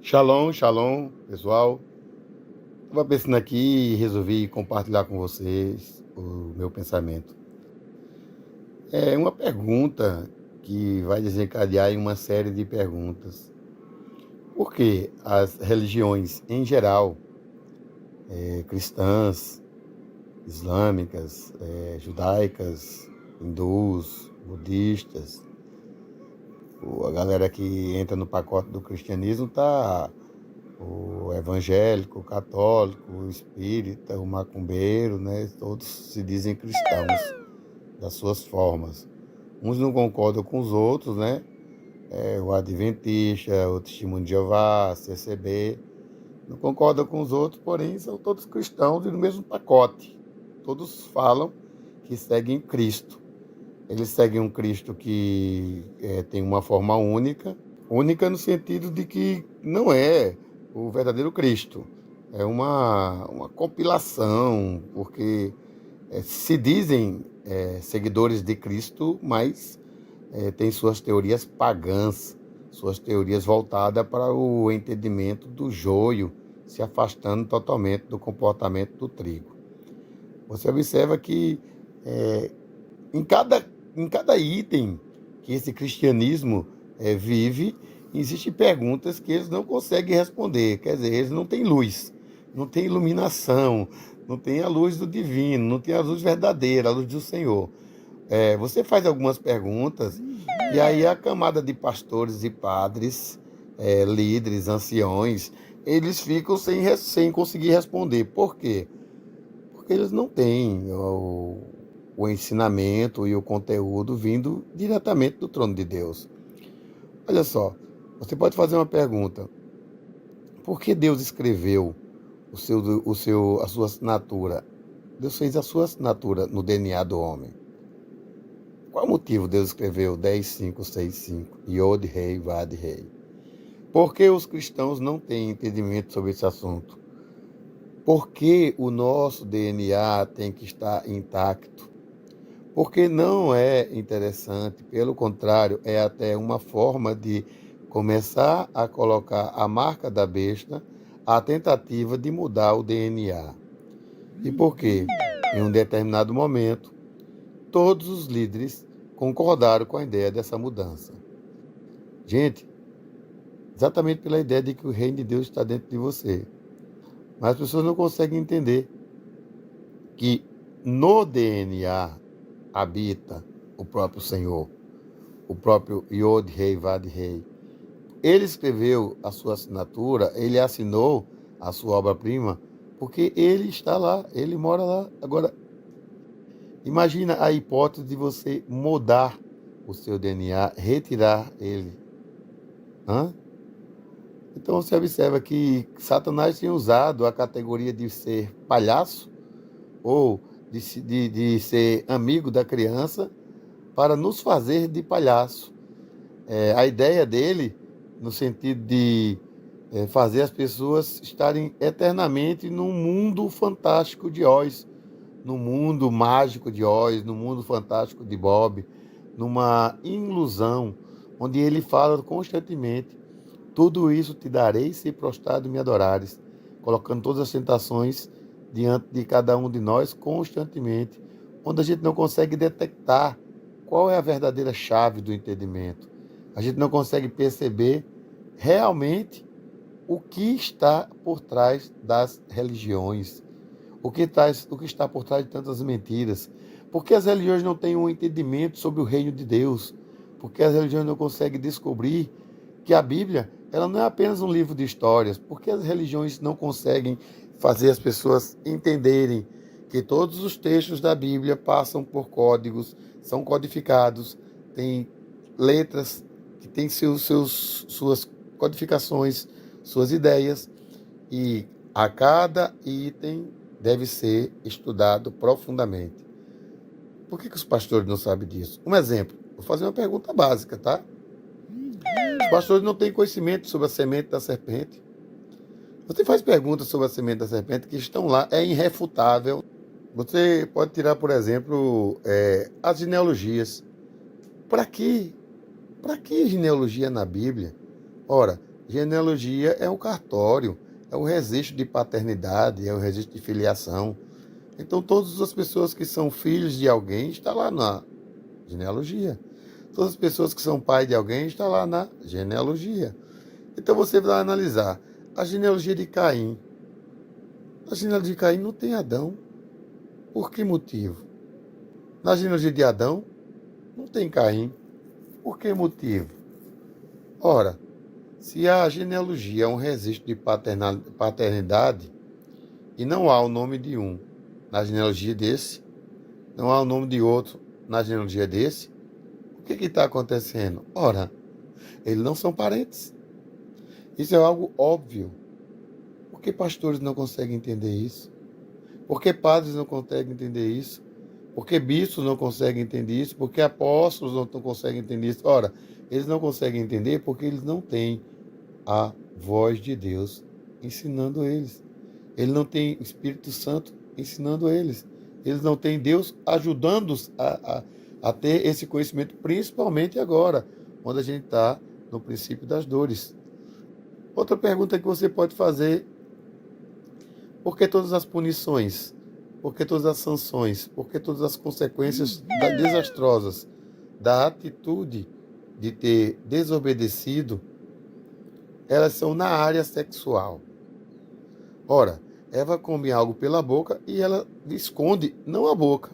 Shalom, shalom, pessoal. Estava pensando aqui e resolvi compartilhar com vocês o meu pensamento. É uma pergunta que vai desencadear em uma série de perguntas. Por que as religiões em geral, cristãs, islâmicas, judaicas, hindus, budistas, a galera que entra no pacote do cristianismo está o evangélico, o católico, o espírita, o macumbeiro, né? Todos se dizem cristãos das suas formas. Uns não concordam com os outros, né? O Adventista, o Testemunho de Jeová, CCB, não concordam com os outros, porém são todos cristãos e no mesmo pacote. Todos falam que seguem Cristo. Eles seguem um Cristo que tem uma forma única, única no sentido de que não é o verdadeiro Cristo. É uma compilação, porque se dizem seguidores de Cristo, mas tem suas teorias pagãs, suas teorias voltadas para o entendimento do joio, se afastando totalmente do comportamento do trigo. Você observa que em cada item que esse cristianismo vive, existem perguntas que eles não conseguem responder. Quer dizer, eles não têm luz, não têm iluminação, não têm a luz do divino, não têm a luz verdadeira, a luz do Senhor. Você faz algumas perguntas e aí a camada de pastores e padres, líderes, anciões, eles ficam sem conseguir responder. Por quê? Porque eles não têm o ensinamento e o conteúdo vindo diretamente do trono de Deus. Olha só, você pode fazer uma pergunta: por que Deus escreveu a sua assinatura? Deus fez a sua assinatura no DNA do homem. Qual o motivo Deus escreveu 10, 5, 6, 5, Yod, Rei, Vad, Rei? Por que os cristãos não têm entendimento sobre esse assunto? Por que o nosso DNA tem que estar intacto? Porque não é interessante, pelo contrário, é até uma forma de começar a colocar a marca da besta, a tentativa de mudar o DNA. E por quê? Em um determinado momento, todos os líderes concordaram com a ideia dessa mudança. Gente, exatamente pela ideia de que o reino de Deus está dentro de você. Mas as pessoas não conseguem entender que no DNA habita o próprio Senhor, o próprio Yod Rei Vad Rei. Ele escreveu a sua assinatura, ele assinou a sua obra-prima, porque ele está lá, ele mora lá. Agora, imagina a hipótese de você mudar o seu DNA, retirar ele. Hã? Então você observa que Satanás tinha usado a categoria de ser palhaço ou de ser amigo da criança para nos fazer de palhaço. A ideia dele, no sentido de fazer as pessoas estarem eternamente num mundo fantástico de Oz, no mundo mágico de Oz, no mundo fantástico de Bob, numa ilusão, onde ele fala constantemente: tudo isso te darei se prostrado me adorares, colocando todas as tentações diante de cada um de nós constantemente, onde a gente não consegue detectar qual é a verdadeira chave do entendimento. A gente não consegue perceber realmente o que está por trás das religiões, o que está por trás de tantas mentiras. Porque as religiões não têm um entendimento sobre o reino de Deus, porque as religiões não conseguem descobrir que a Bíblia ela não é apenas um livro de histórias, porque as religiões não conseguem fazer as pessoas entenderem que todos os textos da Bíblia passam por códigos, são codificados, têm letras que têm suas codificações, suas ideias, e a cada item deve ser estudado profundamente. Por que os pastores não sabem disso? Um exemplo, vou fazer uma pergunta básica, tá? Os pastores não têm conhecimento sobre a semente da serpente. Você faz perguntas sobre a semente da serpente que estão lá, é irrefutável. Você pode tirar, por exemplo, as genealogias. Para que genealogia na Bíblia? Ora, Genealogia é um cartório, é o registro de paternidade, é o registro de filiação. Então, todas as pessoas que são filhos de alguém estão lá na genealogia. Todas as pessoas que são pai de alguém estão lá na genealogia. Então, você vai analisar a genealogia de Caim. A genealogia de Caim não tem Adão. Por que motivo? Na genealogia de Adão, não tem Caim. Por que motivo? Ora, se a genealogia é um registro de paternidade e não há o nome de um na genealogia desse, não há o nome de outro na genealogia desse, o que está acontecendo? Ora, eles não são parentes. Isso é algo óbvio. Por que pastores não conseguem entender isso? Por que padres não conseguem entender isso? Por que bispos não conseguem entender isso? Por que apóstolos não conseguem entender isso? Ora, eles não conseguem entender porque eles não têm a voz de Deus ensinando eles. Ele não tem Espírito Santo ensinando eles. Eles não têm Deus ajudando-os a ter esse conhecimento, principalmente agora, quando a gente está no princípio das dores. Outra pergunta que você pode fazer: por que todas as punições? Por que todas as sanções? Por que todas as consequências desastrosas da atitude de ter desobedecido, elas são na área sexual? Ora, Eva come algo pela boca e ela esconde, não a boca,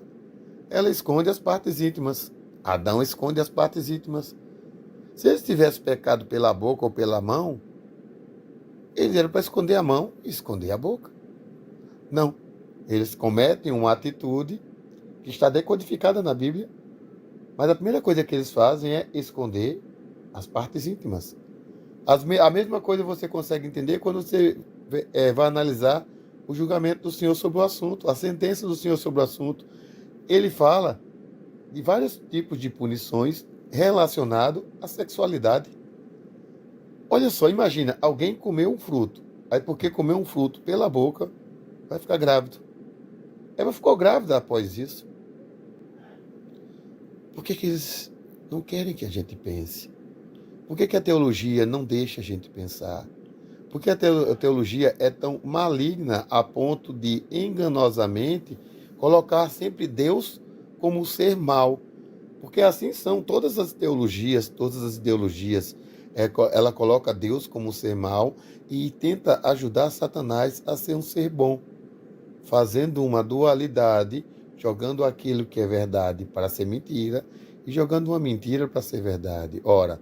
ela esconde as partes íntimas. Adão esconde as partes íntimas. Se eles tivessem pecado pela boca ou pela mão, eles eram para esconder a mão e esconder a boca. Não, eles cometem uma atitude que está decodificada na Bíblia, mas a primeira coisa que eles fazem é esconder as partes íntimas. A mesma coisa você consegue entender quando você vai analisar o julgamento do Senhor sobre o assunto, a sentença do Senhor sobre o assunto. Ele fala de vários tipos de punições relacionados à sexualidade. Olha só, imagina, alguém comeu um fruto, aí porque comeu um fruto pela boca, vai ficar grávido. Ela ficou grávida após isso. Por que eles não querem que a gente pense? Por que a teologia não deixa a gente pensar? Por que a teologia é tão maligna a ponto de, enganosamente, colocar sempre Deus como ser mau? Porque assim são todas as teologias, todas as ideologias. Ela coloca Deus como ser mau e tenta ajudar Satanás a ser um ser bom, fazendo uma dualidade, jogando aquilo que é verdade para ser mentira e jogando uma mentira para ser verdade. Ora,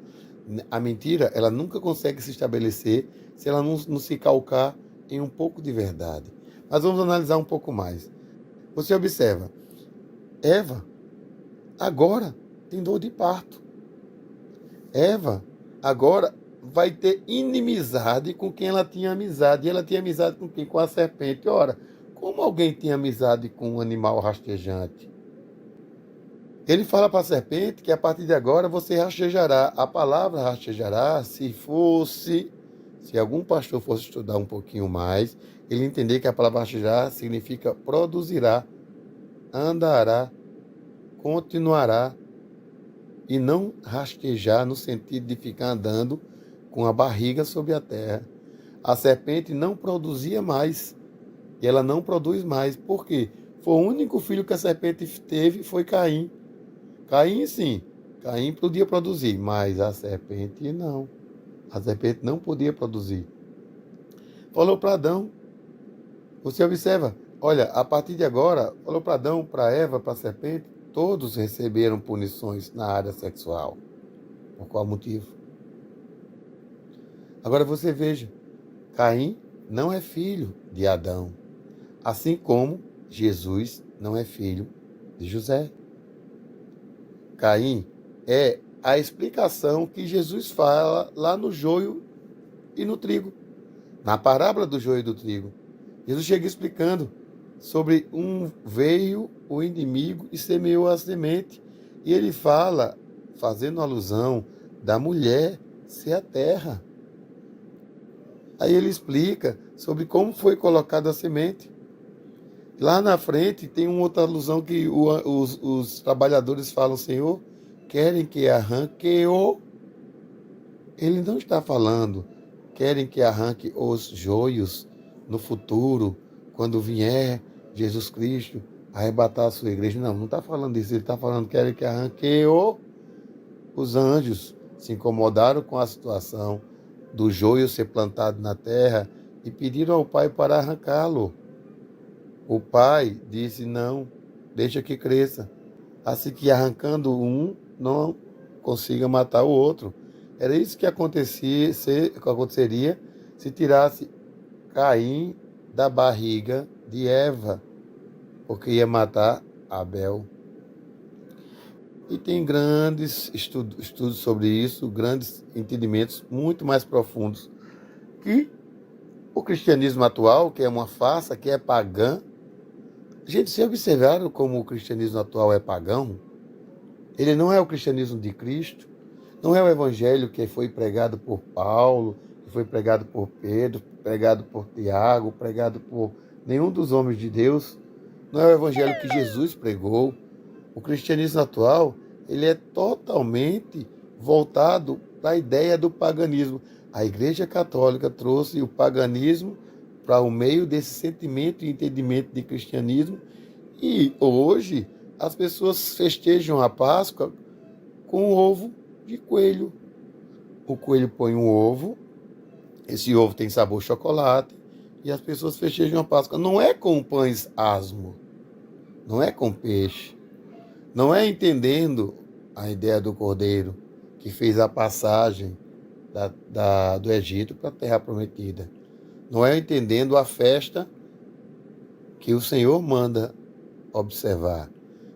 a mentira, ela nunca consegue se estabelecer se ela não se calcar em um pouco de verdade. Mas vamos analisar um pouco mais. Você observa, Eva agora tem dor de parto. Eva agora vai ter inimizade com quem ela tinha amizade. E ela tinha amizade com quem? Com a serpente. Ora, como alguém tem amizade com um animal rastejante? Ele fala para a serpente que a partir de agora você rastejará. A palavra rastejará, se algum pastor fosse estudar um pouquinho mais, ele entender que a palavra rastejará significa produzirá, andará, continuará, e não rastejar no sentido de ficar andando com a barriga sobre a terra. A serpente não produzia mais, e ela não produz mais. Por quê? Foi o único filho que a serpente teve, foi Caim. Caim, sim, Caim podia produzir, mas a serpente não. A serpente não podia produzir. Falou para Adão. Você observa, olha, a partir de agora, falou para Adão, para Eva, para a serpente, todos receberam punições na área sexual. Por qual motivo? Agora você veja, Caim não é filho de Adão, assim como Jesus não é filho de José. Caim é a explicação que Jesus fala lá no joio e no trigo, na parábola do joio e do trigo. Jesus chega explicando sobre veio o inimigo e semeou a semente. E ele fala, fazendo alusão da mulher ser a terra. Aí ele explica sobre como foi colocada a semente. Lá na frente tem uma outra alusão que os trabalhadores falam: Senhor, querem que arranque-o. Ele não está falando querem que arranque os joios no futuro, quando vier Jesus Cristo arrebatar a sua igreja. Não, não está falando disso. Ele está falando que querem que arranque os anjos. Se incomodaram com a situação do joio ser plantado na terra e pediram ao Pai para arrancá-lo. O Pai disse, não, deixa que cresça. Assim que arrancando um, não consiga matar o outro. Era isso que aconteceria se tirasse Caim da barriga de Eva, porque ia matar Abel. E tem grandes estudos sobre isso, grandes entendimentos muito mais profundos que o cristianismo atual, que é uma farsa, que é pagã. Gente, vocês observaram como o cristianismo atual é pagão? Ele não é o cristianismo de Cristo, não é o evangelho que foi pregado por Paulo, que foi pregado por Pedro, pregado por Tiago, pregado por nenhum dos homens de Deus. Não é o evangelho que Jesus pregou. O cristianismo atual, ele é totalmente voltado para a ideia do paganismo. A Igreja Católica trouxe o paganismo para o meio desse sentimento e entendimento de cristianismo. E hoje as pessoas festejam a Páscoa com um ovo de coelho. O coelho põe um ovo, esse ovo tem sabor chocolate, e as pessoas festejam a Páscoa. Não é com pães asmo, não é com peixe, não é entendendo a ideia do Cordeiro, que fez a passagem do Egito para a Terra Prometida. Não é entendendo a festa que o Senhor manda observar.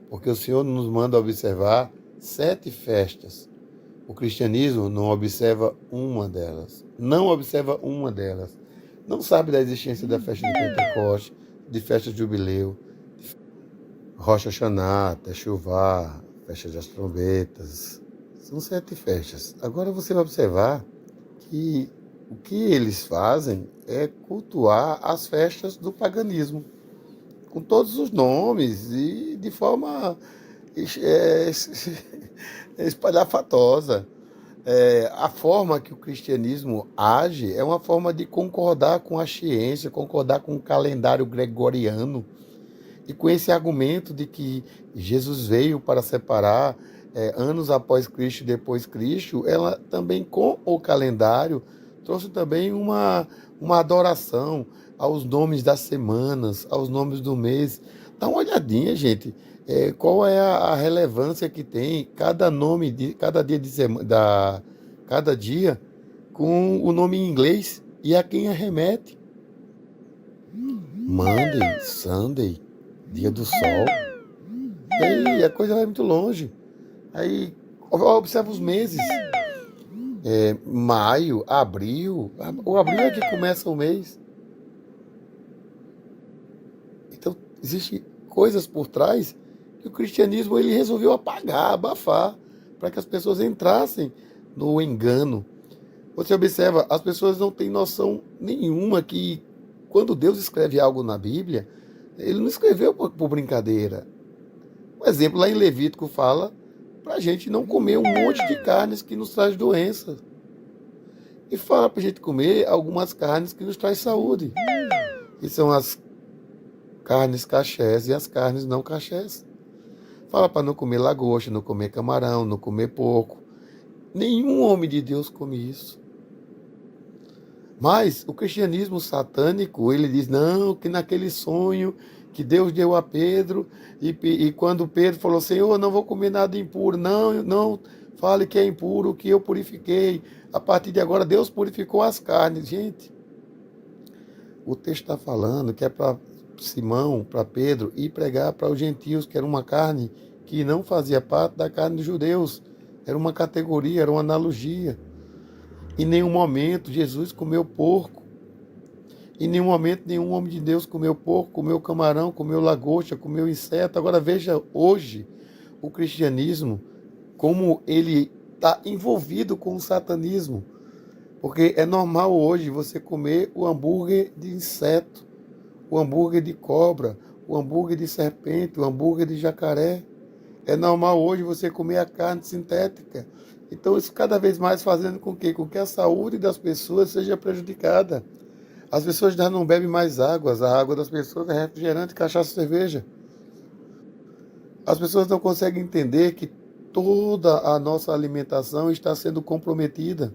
Porque o Senhor nos manda observar 7 festas. O cristianismo não observa uma delas. Não observa uma delas. Não sabe da existência da festa de Pentecostes, de festa de Jubileu, Rosh Hashanah, Teshuvah, festa das trombetas. São 7 festas. Agora você vai observar que o que eles fazem é cultuar as festas do paganismo, com todos os nomes e de forma espalhafatosa. A forma que o cristianismo age é uma forma de concordar com a ciência, concordar com o calendário gregoriano, e com esse argumento de que Jesus veio para separar anos após Cristo e depois Cristo, ela também, com o calendário, trouxe também uma adoração aos nomes das semanas, aos nomes do mês. Dá uma olhadinha, gente, qual é a relevância que tem cada nome, cada dia de semana, cada dia com o nome em inglês e a quem arremete. Monday, Sunday, dia do sol. E aí a coisa vai muito longe. Aí observa os meses. Maio, abril. O abril é que começa o mês. Então, existem coisas por trás que o cristianismo ele resolveu apagar, abafar, para que as pessoas entrassem no engano. Você observa, as pessoas não têm noção nenhuma que quando Deus escreve algo na Bíblia, ele não escreveu por brincadeira. Um exemplo, lá em Levítico fala para a gente não comer um monte de carnes que nos traz doença. E fala para a gente comer algumas carnes que nos traz saúde. Que são as carnes cachés e as carnes não cachés. Fala para não comer lagosta, não comer camarão, não comer porco. Nenhum homem de Deus come isso. Mas o cristianismo satânico, ele diz, não, que naquele sonho que Deus deu a Pedro, e quando Pedro falou, Senhor, eu não vou comer nada impuro, não fale que é impuro, que eu purifiquei. A partir de agora, Deus purificou as carnes. Gente, o texto está falando que é para Simão, para Pedro, ir pregar para os gentios, que era uma carne que não fazia parte da carne dos judeus. Era uma categoria, era uma analogia. Em nenhum momento Jesus comeu porco. Em nenhum momento nenhum homem de Deus comeu porco, comeu camarão, comeu lagosta, comeu inseto. Agora veja hoje o cristianismo, como ele está envolvido com o satanismo. Porque é normal hoje você comer o hambúrguer de inseto, o hambúrguer de cobra, o hambúrguer de serpente, o hambúrguer de jacaré. É normal hoje você comer a carne sintética. Então isso cada vez mais fazendo com que a saúde das pessoas seja prejudicada. As pessoas já não bebem mais águas, a água das pessoas é refrigerante, cachaça e cerveja. As pessoas não conseguem entender que toda a nossa alimentação está sendo comprometida.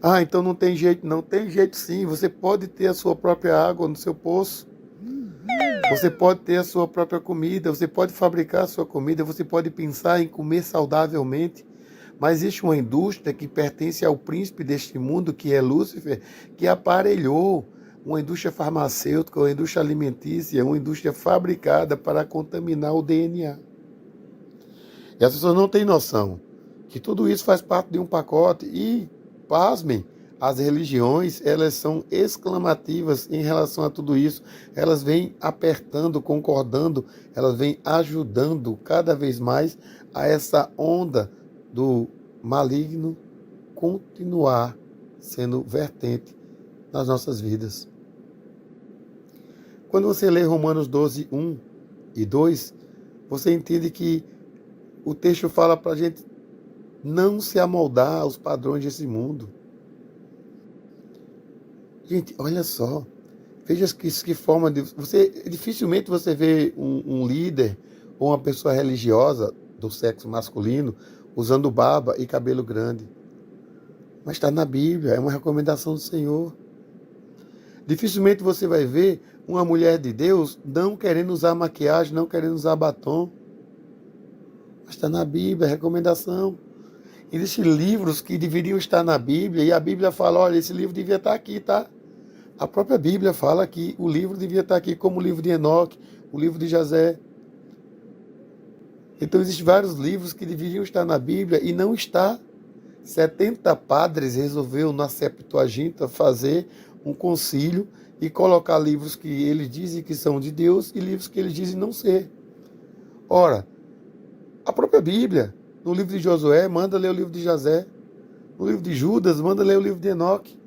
Ah, então não tem jeito. Não tem jeito sim. Você pode ter a sua própria água no seu poço. Você pode ter a sua própria comida. Você pode fabricar a sua comida. Você pode pensar em comer saudavelmente. Mas existe uma indústria que pertence ao príncipe deste mundo, que é Lúcifer, que aparelhou uma indústria farmacêutica, uma indústria alimentícia, uma indústria fabricada para contaminar o DNA. E as pessoas não têm noção que tudo isso faz parte de um pacote e, pasmem, as religiões, elas são exclamativas em relação a tudo isso. Elas vêm apertando, concordando, elas vêm ajudando cada vez mais a essa onda do maligno continuar sendo vertente nas nossas vidas. Quando você lê Romanos 12, 1 e 2, você entende que o texto fala para a gente não se amoldar aos padrões desse mundo. Gente, olha só. Veja que forma de... dificilmente você vê um líder ou uma pessoa religiosa do sexo masculino usando barba e cabelo grande. Mas está na Bíblia, é uma recomendação do Senhor. Dificilmente você vai ver uma mulher de Deus não querendo usar maquiagem, não querendo usar batom. Mas está na Bíblia, é recomendação. Existem livros que deveriam estar na Bíblia e a Bíblia fala, olha, esse livro devia estar aqui, tá? A própria Bíblia fala que o livro devia estar aqui, como o livro de Enoque, o livro de José. Então existem vários livros que deveriam estar na Bíblia e não está. 70 padres resolveu na Septuaginta fazer um concílio e colocar livros que eles dizem que são de Deus e livros que eles dizem não ser. Ora, a própria Bíblia, no livro de Josué, manda ler o livro de José. No livro de Judas, manda ler o livro de Enoque.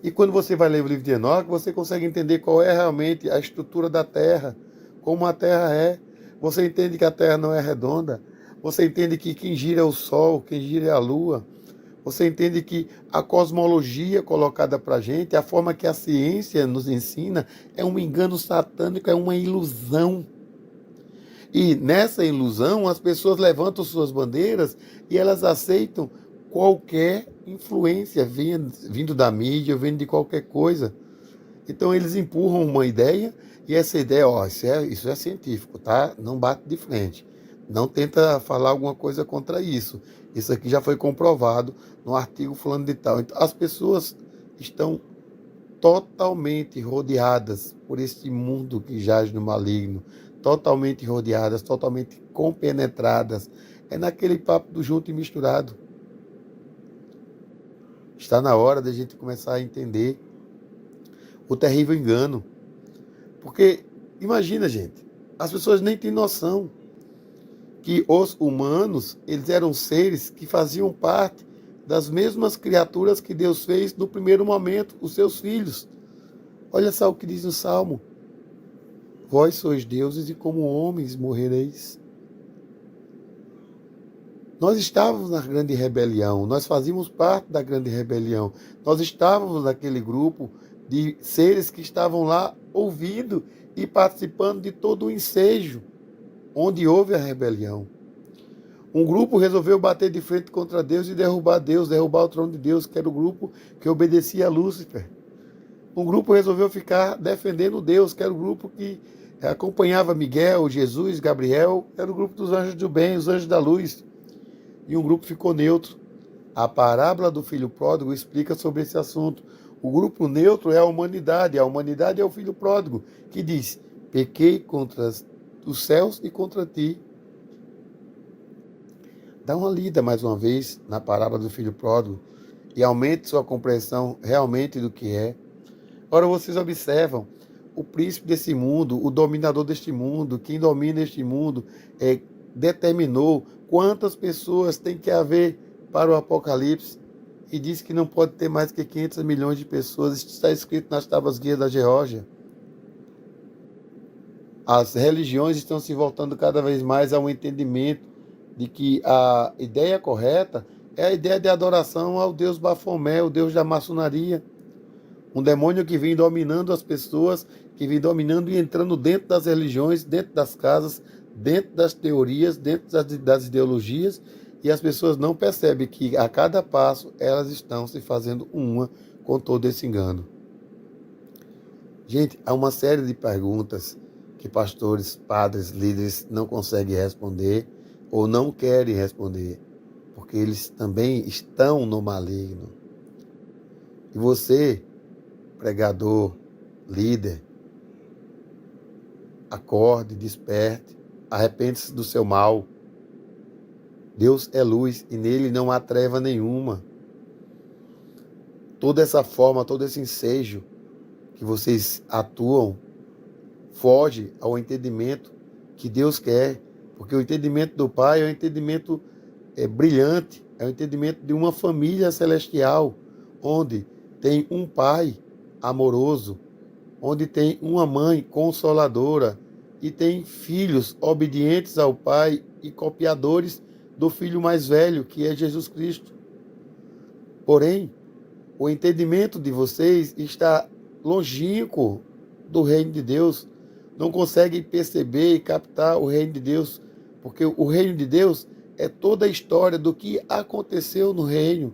E quando você vai ler o livro de Enoque, você consegue entender qual é realmente a estrutura da Terra, como a Terra é. Você entende que a Terra não é redonda. Você entende que quem gira é o Sol, quem gira é a Lua. Você entende que a cosmologia colocada para a gente, a forma que a ciência nos ensina, é um engano satânico, é uma ilusão. E nessa ilusão, as pessoas levantam suas bandeiras e elas aceitam qualquer influência vindo da mídia, vindo de qualquer coisa. Então eles empurram uma ideia e essa ideia, ó, isso é científico, tá? Não bate de frente. Não tenta falar alguma coisa contra isso. Isso aqui já foi comprovado no artigo fulano de tal. Então, as pessoas estão totalmente rodeadas por esse mundo que jaz no maligno, totalmente rodeadas, totalmente compenetradas. É naquele papo do junto e misturado. Está na hora da gente começar a entender o terrível engano. Porque, imagina, gente, as pessoas nem têm noção que os humanos, eles eram seres que faziam parte das mesmas criaturas que Deus fez no primeiro momento, os seus filhos. Olha só o que diz no Salmo. Vós sois deuses e como homens morrereis. Nós estávamos na grande rebelião, nós fazíamos parte da grande rebelião. Nós estávamos naquele grupo de seres que estavam lá ouvindo e participando de todo o ensejo onde houve a rebelião. Um grupo resolveu bater de frente contra Deus e derrubar Deus, derrubar o trono de Deus, que era o grupo que obedecia a Lúcifer. Um grupo resolveu ficar defendendo Deus, que era o grupo que acompanhava Miguel, Jesus, Gabriel, era o grupo dos anjos do bem, os anjos da luz. E um grupo ficou neutro. A parábola do filho pródigo explica sobre esse assunto. O grupo neutro é a humanidade é o filho pródigo, que diz, pequei contra os céus e contra ti. Dá uma lida mais uma vez na parábola do filho pródigo e aumente sua compreensão realmente do que é. Ora, vocês observam, o príncipe desse mundo, o dominador deste mundo, quem domina este mundo, determinou quantas pessoas tem que haver para o Apocalipse e diz que não pode ter mais que 500 milhões de pessoas. Isso está escrito nas tábuas guias da Geórgia. As religiões estão se voltando cada vez mais a um entendimento de que a ideia correta é a ideia de adoração ao Deus Bafomé, o Deus da maçonaria. Um demônio que vem dominando as pessoas, que vem dominando e entrando dentro das religiões, dentro das casas, dentro das teorias, dentro das ideologias, e as pessoas não percebem que a cada passo elas estão se fazendo uma com todo esse engano. Gente, há uma série de perguntas que pastores, padres, líderes não conseguem responder ou não querem responder, porque eles também estão no maligno. E você, pregador, líder, acorde, desperte, arrepende-se do seu mal. Deus é luz e nele não há treva nenhuma. Toda essa forma, todo esse ensejo que vocês atuam foge ao entendimento que Deus quer, porque o entendimento do Pai é um entendimento brilhante, é o entendimento de uma família celestial, onde tem um Pai amoroso, onde tem uma mãe consoladora e tem filhos obedientes ao Pai e copiadores do Filho mais velho, que é Jesus Cristo. Porém, o entendimento de vocês está longínquo do reino de Deus. Não conseguem perceber e captar o reino de Deus, porque o reino de Deus é toda a história do que aconteceu no reino,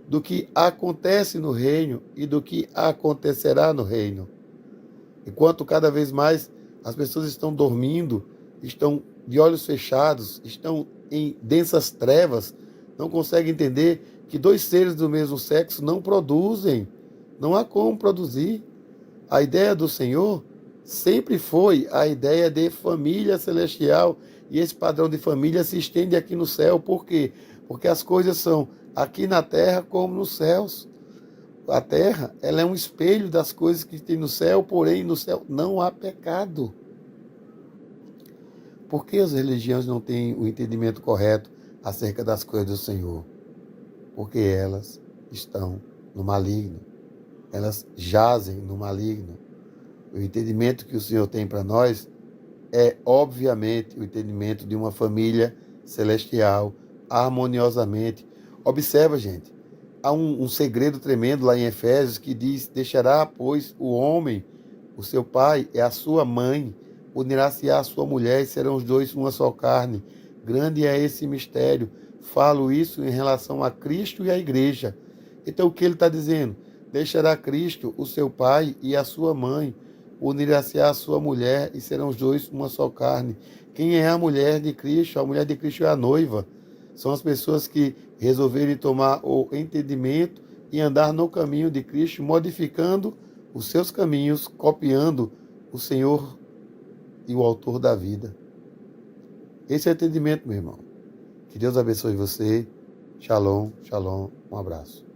do que acontece no reino e do que acontecerá no reino. Enquanto cada vez mais as pessoas estão dormindo, estão de olhos fechados, estão em densas trevas, não conseguem entender que dois seres do mesmo sexo não produzem, não há como produzir. A ideia do Senhor sempre foi a ideia de família celestial, e esse padrão de família se estende aqui no céu. Por quê? Porque as coisas são aqui na terra como nos céus. A terra, ela é um espelho das coisas que tem no céu, porém no céu não há pecado. Por que as religiões não têm o entendimento correto acerca das coisas do Senhor? Porque elas estão no maligno. Elas jazem no maligno. O entendimento que o Senhor tem para nós é, obviamente, o entendimento de uma família celestial, harmoniosamente. Observa, gente, há um segredo tremendo lá em Efésios que diz: deixará, pois, o homem, o seu pai, é a sua mãe, unirá-se à sua mulher e serão os dois uma só carne. Grande é esse mistério. Falo isso em relação a Cristo e à igreja. Então, o que ele está dizendo? Deixará Cristo, o seu pai, e a sua mãe, unirá-se à sua mulher e serão os dois uma só carne. Quem é a mulher de Cristo? A mulher de Cristo é a noiva. São as pessoas que resolverem tomar o entendimento e andar no caminho de Cristo, modificando os seus caminhos, copiando o Senhor e o autor da vida. Esse é o entendimento, meu irmão. Que Deus abençoe você. Shalom, shalom. Um abraço.